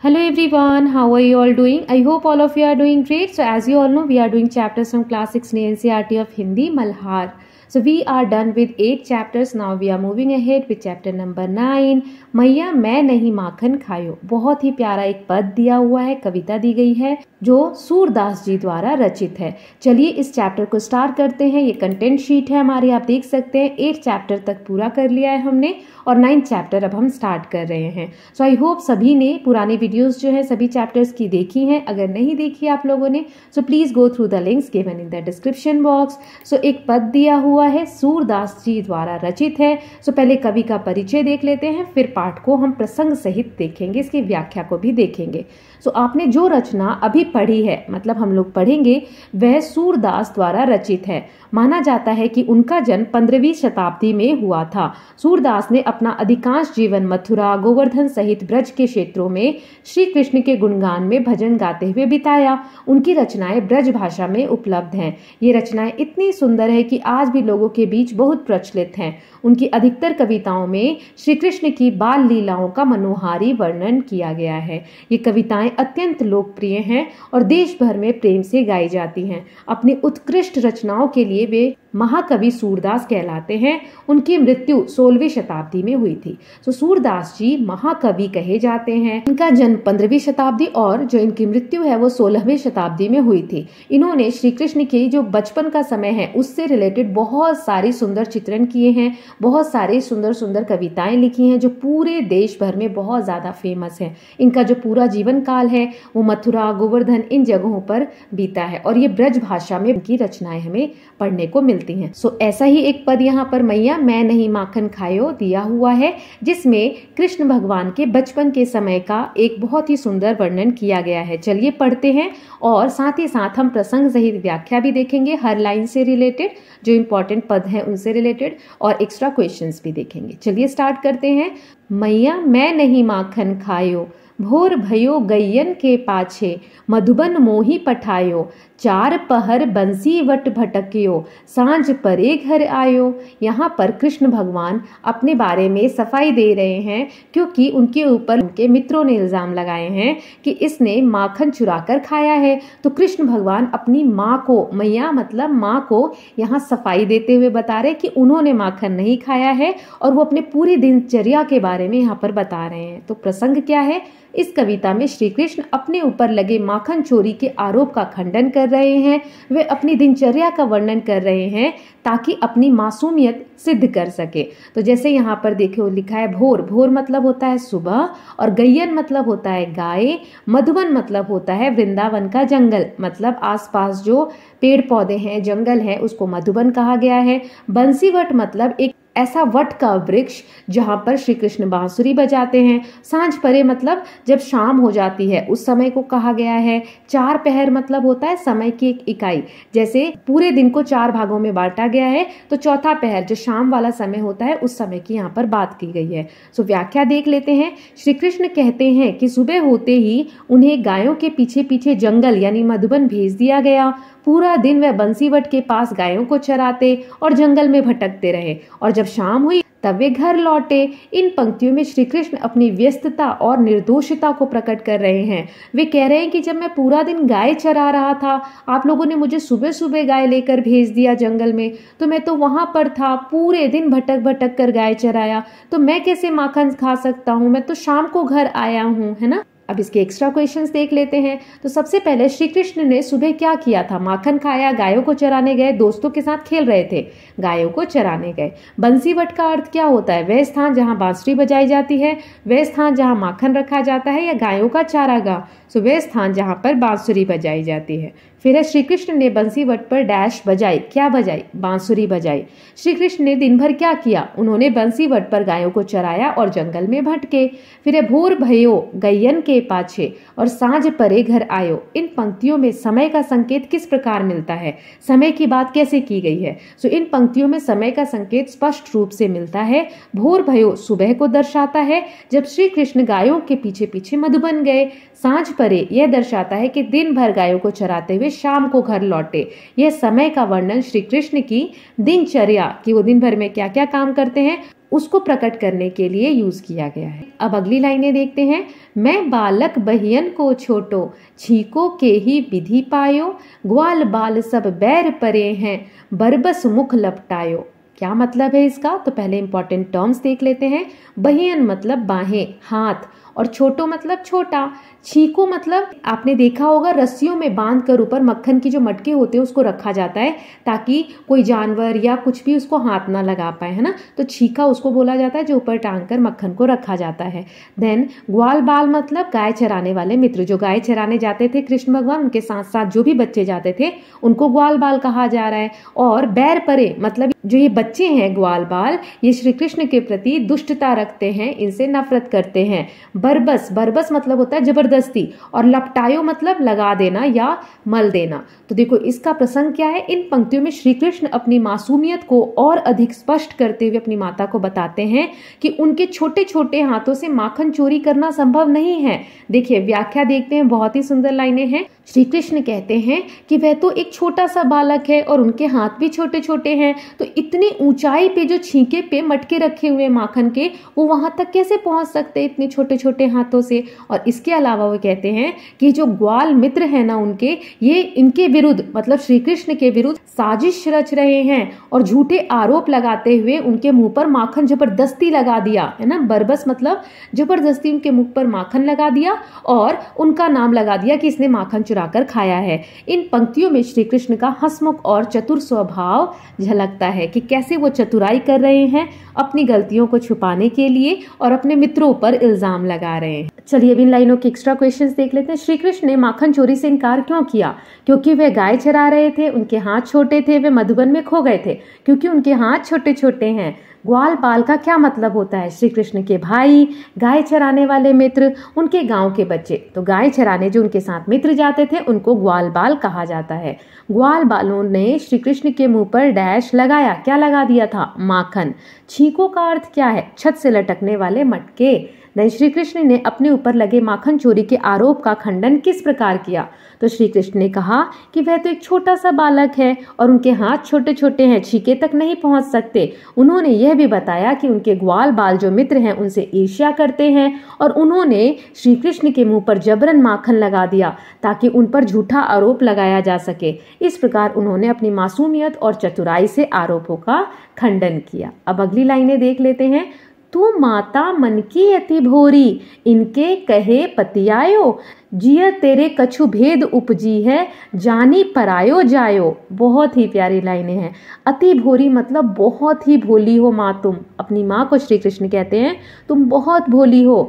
Hello everyone, how are you all doing? I hope all of you are doing great. So as you all know, we are doing chapters from class 6 in NCERT of Hindi, Malhar. So we are done with 8 chapters. Now we are moving ahead with chapter number 9. मैया मैं नहीं माखन खायो। बहुत ही प्यारा एक पद दिया हुआ है, कविता दी गई है जो सूरदास जी द्वारा रचित है। चलिए इस चैप्टर को स्टार्ट करते हैं। ये कंटेंट शीट है हमारी, आप देख सकते हैं 8 चैप्टर तक पूरा कर लिया है हमने और 9 चैप्टर अब हम स्टार्ट कर रहे हैं। सो आई होप सभी ने पुरानी वीडियोस जो है सभी चैप्टर्स की देखी हैं। अगर नहीं देखी आप लोगों ने so please go through the links given in the description box. So एक पद दिया हुआ है, सूरदास जी द्वारा रचित है। सो पहले कवि का परिचय देख लेते हैं, फिर पाठ को हम प्रसंग सहित देखेंगे, इसकी व्याख्या को भी देखेंगे। सो आपने जो रचना अभी पढ़ी है, मतलब हम लोग पढ़ेंगे, वह सूरदास द्वारा रचित है। माना जाता है कि उनका जन्म 15वीं शताब्दी में हुआ था। सूरदास ने अपना अधिकांश जीवन मथुरा, गोवर्धन सहित ब्रज के क्षेत्रों में श्री कृष्ण के गुणगान में भजन गाते हुए बिताया। उनकी रचनाएं ब्रज भाषा में उपलब्ध हैं। ये रचनाएं इतनी सुंदर है कि आज भी लोगों के बीच बहुत प्रचलित हैं। उनकी अधिकतर कविताओं में श्री कृष्ण की बाल लीलाओं का मनोहारी वर्णन किया गया है। ये कविताएं अत्यंत लोकप्रिय हैं और देश भर में प्रेम से गाई जाती हैं। अपनी उत्कृष्ट रचनाओं के लिए वे महाकवि सूरदास कहलाते हैं। उनकी मृत्यु 16वीं शताब्दी में हुई थी। तो सूरदास जी महाकवि कहे जाते हैं। इनका जन्म 15वीं शताब्दी और जो इनकी मृत्यु है वो 16वीं शताब्दी में हुई थी। इन्होंने श्री कृष्ण के जो बचपन का समय है उससे रिलेटेड बहुत सारी सुंदर चित्रण किए हैं, बहुत सारी सुंदर सुंदर कविताएं लिखी हैं जो पूरे देश भर में बहुत ज्यादा फेमस है। इनका जो पूरा जीवन काल है वो मथुरा, गोवर्धन इन जगहों पर बीता है और ये ब्रज भाषा में इनकी रचनाएं हमें पढ़ने को मिलती हैं। सो ऐसा ही एक पद यहाँ पर मैया मैं नहीं माखन खायो दिया हुआ है, जिसमें कृष्ण भगवान के बचपन के समय का एक बहुत ही सुंदर वर्णन किया गया है। चलिए पढ़ते हैं और साथ ही साथ हम प्रसंग सहित व्याख्या भी देखेंगे, हर लाइन से रिलेटेड जो इंपॉर्टेंट पद हैं उनसे रिलेटेड, और एक्स्ट्रा क्वेश्चंस भी देखेंगे। चलिए स्टार्ट करते हैं। मैया मैं नहीं माखन खायो, भोर भयो गैयन के पाछे, मधुबन मोही पठायो, चार पहर बंसी वट भटकियो, सांझ परे घर आयो। यहाँ पर कृष्ण भगवान अपने बारे में सफाई दे रहे हैं क्योंकि उनके ऊपर उनके मित्रों ने इल्जाम लगाए हैं कि इसने माखन चुरा कर खाया है। तो कृष्ण भगवान अपनी माँ को, मैया मतलब माँ को, यहाँ सफाई देते हुए बता रहे कि उन्होंने माखन नहीं खाया है और वो अपने पूरी दिनचर्या के बारे में यहाँ पर बता रहे हैं। तो प्रसंग क्या है? इस कविता में श्री कृष्ण अपने ऊपर लगे माखन चोरी के आरोप का खंडन कर रहे हैं। वे अपनी दिनचर्या का वर्णन कर रहे हैं ताकि अपनी मासूमियत सिद्ध कर सके। तो जैसे यहाँ पर देखो लिखा है भोर, भोर मतलब होता है सुबह, और गैयन मतलब होता है गाय, मधुबन मतलब होता है वृंदावन का जंगल, मतलब आसपास जो पेड़ पौधे हैं, जंगल है, उसको मधुबन कहा गया है। बंसीवट मतलब एक ऐसा वट का वृक्ष जहां पर श्री कृष्ण बांसुरी बजाते हैं। सांझ परे मतलब जब शाम हो जाती है उस समय को कहा गया है। चार पहर मतलब होता है समय की एक इकाई, जैसे पूरे दिन को 4 भागों में बांटा गया है तो चौथा पहर जो शाम वाला समय होता है उस समय की यहाँ पर बात की गई है। सो व्याख्या देख लेते हैं। श्री कृष्ण कहते हैं कि सुबह होते ही उन्हें गायों के पीछे पीछे जंगल यानी मधुबन भेज दिया गया। पूरा दिन वह बंसीवट के पास गायों को चराते और जंगल में भटकते रहे और जब शाम हुई तब वे घर लौटे। इन पंक्तियों में श्री कृष्ण अपनी व्यस्तता और निर्दोषता को प्रकट कर रहे हैं। वे कह रहे हैं कि जब मैं पूरा दिन गाय चरा रहा था, आप लोगों ने मुझे सुबह सुबह गाय लेकर भेज दिया जंगल में, तो मैं तो वहां पर था, पूरे दिन भटक भटक कर गाय चराया, तो मैं कैसे माखन खा सकता हूँ? मैं तो शाम को घर आया हूँ, है ना। अब इसके एक्स्ट्रा क्वेश्चंस देख लेते हैं। तो सबसे पहले श्री कृष्ण ने सुबह क्या किया था? माखन खाया, गायों को चराने गए, दोस्तों के साथ खेल रहे थे, गायों को चराने गए। बंसीवट का अर्थ क्या होता है? वह स्थान जहां बांसुरी बजाई जाती है, वह स्थान जहां माखन रखा जाता है या गायों का चारागाह, सो वह स्थान जहां पर बांसुरी बजाई जाती है। फिर श्री कृष्ण ने बंसीवट पर डैश बजाई। क्या बजाई? बांसुरी बजाई। श्री कृष्ण ने दिन भर क्या किया? उन्होंने बंसीवट पर गायों को चराया और जंगल में भटके। फिर भोर भयो गैयन के पाछे और सांझ परे घर आयो। इन पंक्तियों में समय का संकेत किस प्रकार मिलता है? समय की बात कैसे की गई है? सो इन पंक्तियों में समय का संकेत स्पष्ट रूप से मिलता है। भोर भयो सुबह को दर्शाता है जब श्री कृष्ण गायों के पीछे पीछे मधुबन गए। सांझ परे यह दर्शाता है कि दिन भर गायों को चराते हुए शाम को घर लौटे। यह समय का वर्णन श्री कृष्ण की दिनचर्या, कि वो दिन भर में क्या क्या काम करते हैं, उसको प्रकट करने के लिए यूज किया गया है। अब अगली लाइनें देखते हैं। मैं बालक बहियन को छोटो, छीको के ही विधि पायो, ग्वाल बाल सब बैर परे हैं, बरबस मुख लपटायो। क्या मतलब है इसका? तो पहले इंपॉर्टेंट टर्म्स देख लेते हैं। बहियन मतलब बाहें, हाथ, और छोटो मतलब छोटा। छीको मतलब आपने देखा होगा रस्सियों में बांध कर ऊपर मक्खन की जो मटके होते हैं उसको रखा जाता है ताकि कोई जानवर या कुछ भी उसको हाथ ना लगा पाए, है ना। तो छीका उसको बोला जाता है जो ऊपर टांग कर मक्खन को रखा जाता है। देन ग्वाल बाल मतलब गाय चराने वाले मित्र, जो गाय चराने जाते थे कृष्ण भगवान, उनके साथ साथ जो भी बच्चे जाते थे उनको ग्वाल बाल कहा जा रहा है। और बैर परे मतलब जो ये बच्चे हैं ग्वाल बाल, ये श्री कृष्ण के प्रति दुष्टता रखते हैं, इनसे नफरत करते हैं। बरबस, बरबस मतलब होता है जबरदस्ती, और लपटायो मतलब लगा देना या मल देना। तो देखो इसका प्रसंग क्या है। इन पंक्तियों में श्री कृष्ण अपनी मासूमियत को और अधिक स्पष्ट करते हुए अपनी माता को बताते हैं कि उनके छोटे छोटे हाथों से माखन चोरी करना संभव नहीं है। देखिए व्याख्या देखते हैं, बहुत ही सुंदर लाइनें हैं। श्री कृष्ण कहते हैं कि वह तो एक छोटा सा बालक है और उनके हाथ भी छोटे छोटे हैं, तो इतनी ऊंचाई पे जो छींके पे मटके रखे हुए माखन के, वो वहां तक कैसे पहुंच सकते इतने छोटे छोटे हाथों से। और इसके अलावा वो कहते हैं कि जो ग्वाल मित्र है ना उनके, ये इनके विरुद्ध मतलब श्री कृष्ण के विरुद्ध साजिश रच रहे हैं और झूठे आरोप लगाते हुए उनके मुंह पर माखन जबरदस्ती लगा दिया, है ना। बरबस मतलब जबरदस्ती उनके मुंह पर माखन लगा दिया और उनका नाम लगा दिया कि इसने माखन चुराकर खाया है। इन पंक्तियों में श्री कृष्ण का हंसमुख और चतुर स्वभाव झलकता है कि कैसे वो चतुराई कर रहे हैं अपनी गलतियों को छुपाने के लिए और अपने मित्रों पर इल्जाम लगा रहे हैं। चलिए अब इन लाइनों के एक्स्ट्रा क्वेश्चंस देख लेते हैं। श्री कृष्ण ने माखन चोरी से इनकार क्यों किया? क्योंकि वे गाय चरा रहे थे, उनके हाथ छोटे थे, वे मधुबन में खो गए थे, क्योंकि उनके हाथ छोटे छोटे हैं। ग्वाल बाल का क्या मतलब होता है? श्री कृष्ण के भाई, गाय चराने वाले मित्र, उनके गांव के बच्चे। तो गाय चराने जो उनके साथ मित्र जाते थे उनको ग्वाल बाल कहा जाता है। ग्वाल बालों ने श्री कृष्ण के मुंह पर डैश लगाया, क्या लगा दिया था? माखन। छींकों का अर्थ क्या है? छत से लटकने वाले मटके। नहीं, श्री कृष्ण ने अपने ऊपर लगे माखन चोरी के आरोप का खंडन किस प्रकार किया? तो श्री कृष्ण ने कहा कि वह तो एक छोटा सा बालक है और उनके हाथ छोटे छोटे हैं, छीके तक नहीं पहुंच सकते। उन्होंने यह भी बताया कि उनके ग्वाल बाल जो मित्र हैं उनसे ईर्ष्या करते हैं और उन्होंने श्री कृष्ण के मुंह पर जबरन माखन लगा दिया ताकि उन पर झूठा आरोप लगाया जा सके। इस प्रकार उन्होंने अपनी मासूमियत और चतुराई से आरोपों का खंडन किया। अब अगली लाइनें देख लेते हैं। तू माता मन की अति भोरी, इनके कहे पतियायो, जिय तेरे कछु भेद उपजी है, जानी परायो जायो। बहुत ही प्यारी लाइनें हैं। अति भोरी मतलब बहुत ही भोली हो माँ तुम। अपनी माँ को श्री कृष्ण कहते हैं तुम बहुत भोली हो।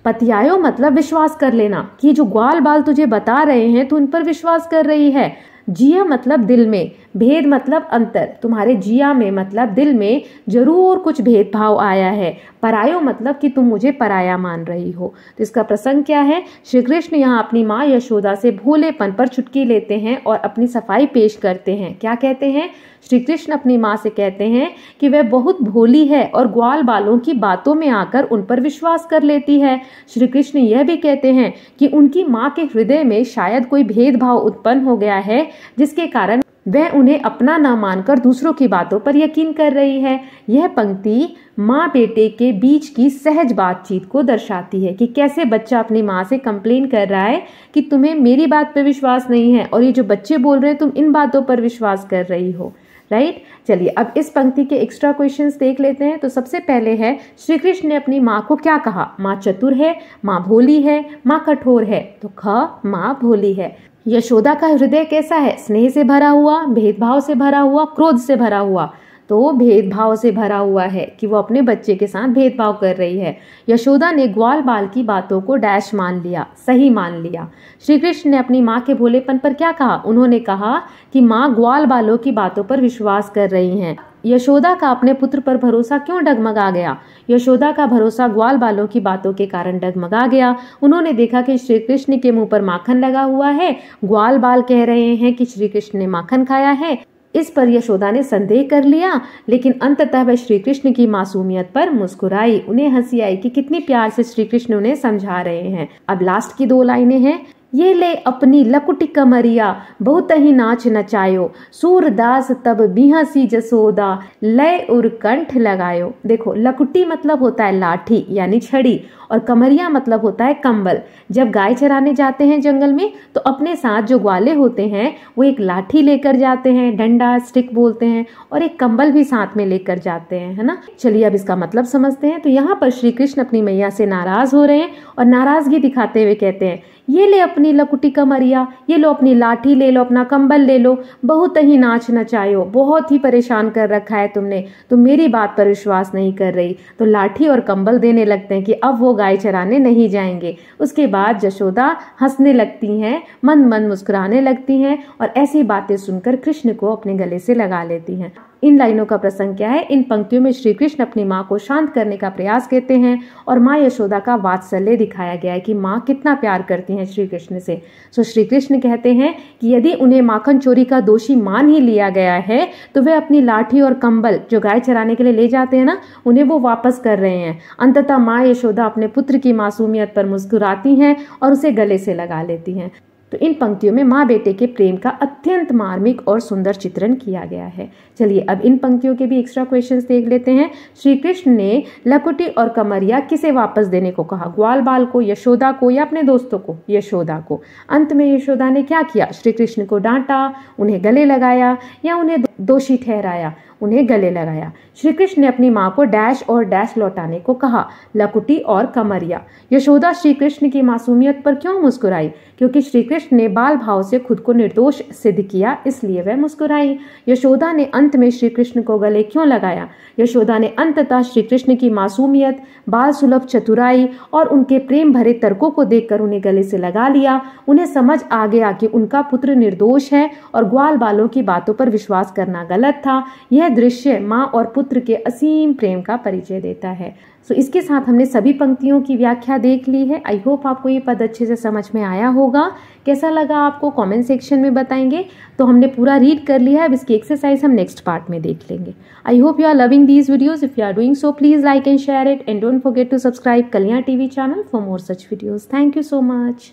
पतियायो मतलब विश्वास कर लेना कि जो ग्वाल बाल तुझे बता रहे हैं तू उन पर विश्वास कर रही है। जिया मतलब दिल में, भेद मतलब अंतर। तुम्हारे जिया में मतलब दिल में जरूर कुछ भेदभाव आया है। परायो मतलब कि तुम मुझे पराया मान रही हो। तो इसका प्रसंग क्या है? श्री कृष्ण यहाँ अपनी माँ यशोदा से भोलेपन पर चुटकी लेते हैं और अपनी सफाई पेश करते हैं। क्या कहते हैं? श्री कृष्ण अपनी माँ से कहते हैं कि वह बहुत भोली है और ग्वाल बालों की बातों में आकर उन पर विश्वास कर लेती है। श्री कृष्ण यह भी कहते हैं कि उनकी माँ के हृदय में शायद कोई भेदभाव उत्पन्न हो गया है जिसके कारण वह उन्हें अपना न मानकर दूसरों की बातों पर यकीन कर रही है। यह पंक्ति माँ बेटे के बीच की सहज बातचीत को दर्शाती है कि कैसे बच्चा अपनी माँ से कंप्लेन कर रहा है कि तुम्हें मेरी बात पर विश्वास नहीं है और ये जो बच्चे बोल रहे हैं तुम इन बातों पर विश्वास कर रही हो। राइट। चलिए अब इस पंक्ति के एक्स्ट्रा क्वेश्चंस देख लेते हैं। तो सबसे पहले है श्री कृष्ण ने अपनी माँ को क्या कहा? माँ चतुर है, माँ भोली है, माँ कठोर है। तो ख, माँ भोली है। यशोदा का हृदय कैसा है? स्नेह से भरा हुआ, भेदभाव से भरा हुआ, क्रोध से भरा हुआ। तो भेदभाव से भरा हुआ है कि वो अपने बच्चे के साथ भेदभाव कर रही है। यशोदा ने ग्वाल बाल की बातों को डैश मान लिया, सही मान लिया। श्री कृष्ण ने अपनी माँ के भोलेपन पर क्या कहा? उन्होंने कहा कि माँ ग्वाल बालों की बातों पर विश्वास कर रही हैं। यशोदा का अपने पुत्र पर भरोसा क्यों डगमगा गया? यशोदा का भरोसा ग्वाल बालों की बातों के कारण डगमगा गया। उन्होंने देखा कि श्री कृष्ण के मुंह पर माखन लगा हुआ है, ग्वाल बाल कह रहे हैं कि श्री कृष्ण ने माखन खाया है। इस पर यशोदा ने संदेह कर लिया, लेकिन अंततः वह श्री कृष्ण की मासूमियत पर मुस्कुराई। उन्हें हंसी आई कि कितनी प्यार से श्री कृष्ण उन्हें समझा रहे हैं। अब लास्ट की 2 लाइनें हैं। ये ले अपनी लकुटी कमरिया बहुत ही नाच नचायो, सूरदास तब बिहसी जसोदा लय उर कंठ लगायो। देखो, लकुटी मतलब होता है लाठी यानी छड़ी, और कमरिया मतलब होता है कंबल। जब गाय चराने जाते हैं जंगल में तो अपने साथ जो ग्वाले होते हैं वो एक लाठी लेकर जाते हैं, डंडा स्टिक बोलते हैं, और एक कंबल भी साथ में लेकर जाते हैं, है ना। चलिए अब इसका मतलब समझते हैं। तो यहाँ पर श्री कृष्ण अपनी मैया से नाराज हो रहे हैं और नाराजगी दिखाते हुए कहते हैं, ये ले अपनी लकुटी कमरिया, ये लो अपनी लाठी ले लो, अपना कंबल ले लो, बहुत ही नाच नचायो, बहुत ही परेशान कर रखा है तुमने, तुम मेरी बात पर विश्वास नहीं कर रही। तो लाठी और कंबल देने लगते हैं कि अब वो गाय चराने नहीं जाएंगे। उसके बाद यशोदा हंसने लगती हैं, मन मन मुस्कुराने लगती हैं और ऐसी बातें सुनकर कृष्ण को अपने गले से लगा लेती हैं। इन लाइनों का प्रसंग क्या है? इन पंक्तियों में श्री कृष्ण अपनी माँ को शांत करने का प्रयास करते हैं और माँ यशोदा का वात्सल्य दिखाया गया है कि माँ कितना प्यार करती हैं श्री कृष्ण से। सो श्री कृष्ण कहते हैं कि यदि उन्हें माखन चोरी का दोषी मान ही लिया गया है तो वे अपनी लाठी और कंबल जो गाय चराने के लिए ले जाते हैं ना, उन्हें वो वापस कर रहे हैं। अंततः माँ यशोदा अपने पुत्र की मासूमियत पर मुस्कुराती हैं और उसे गले से लगा लेती हैं। तो इन पंक्तियों में माँ बेटे के प्रेम का अत्यंत मार्मिक और सुंदर चित्रण किया गया है। चलिए अब इन पंक्तियों के भी एक्स्ट्रा क्वेश्चंस देख लेते हैं। श्री कृष्ण ने लकुटी और कमरिया किसे वापस देने को कहा? ग्वाल बाल को, यशोदा को या अपने दोस्तों को? यशोदा को। अंत में यशोदा ने क्या किया? श्री कृष्ण को डांटा, उन्हें गले लगाया या उन्हें दोषी ठहराया? उन्हें गले लगाया। श्री कृष्ण ने अपनी माँ को डैश और डैश लौटाने को कहा, लकुटी और कमरिया। यशोदा श्री कृष्ण की मासूमियत पर क्यों मुस्कुराई? क्योंकि श्री कृष्ण ने बाल भाव से खुद को निर्दोष सिद्ध किया, इसलिए वह मुस्कुराई। यशोदा ने अंत में श्री कृष्ण को गले क्यों लगाया? यशोदा ने अंततः श्री कृष्ण की मासूमियत, बाल सुलभ चतुराई और उनके प्रेम भरे तर्कों को देखकर उन्हें गले से लगा लिया। उन्हें समझ आ गया कि उनका पुत्र निर्दोष है और ग्वाल बालों की बातों पर विश्वास करना गलत था। यह दृश्य माँ और पुत्र के असीम प्रेम का परिचय देता है। सो इसके साथ हमने सभी पंक्तियों की व्याख्या देख ली है। आई होप आपको ये पद अच्छे से समझ में आया होगा। कैसा लगा आपको कमेंट सेक्शन में बताएंगे। तो हमने पूरा रीड कर लिया है, अब इसकी एक्सरसाइज हम नेक्स्ट पार्ट में देख लेंगे। I hope you are loving these videos. If you are doing so please like and share it and don't forget to subscribe Kalyan TV channel for more such videos. Thank you so much.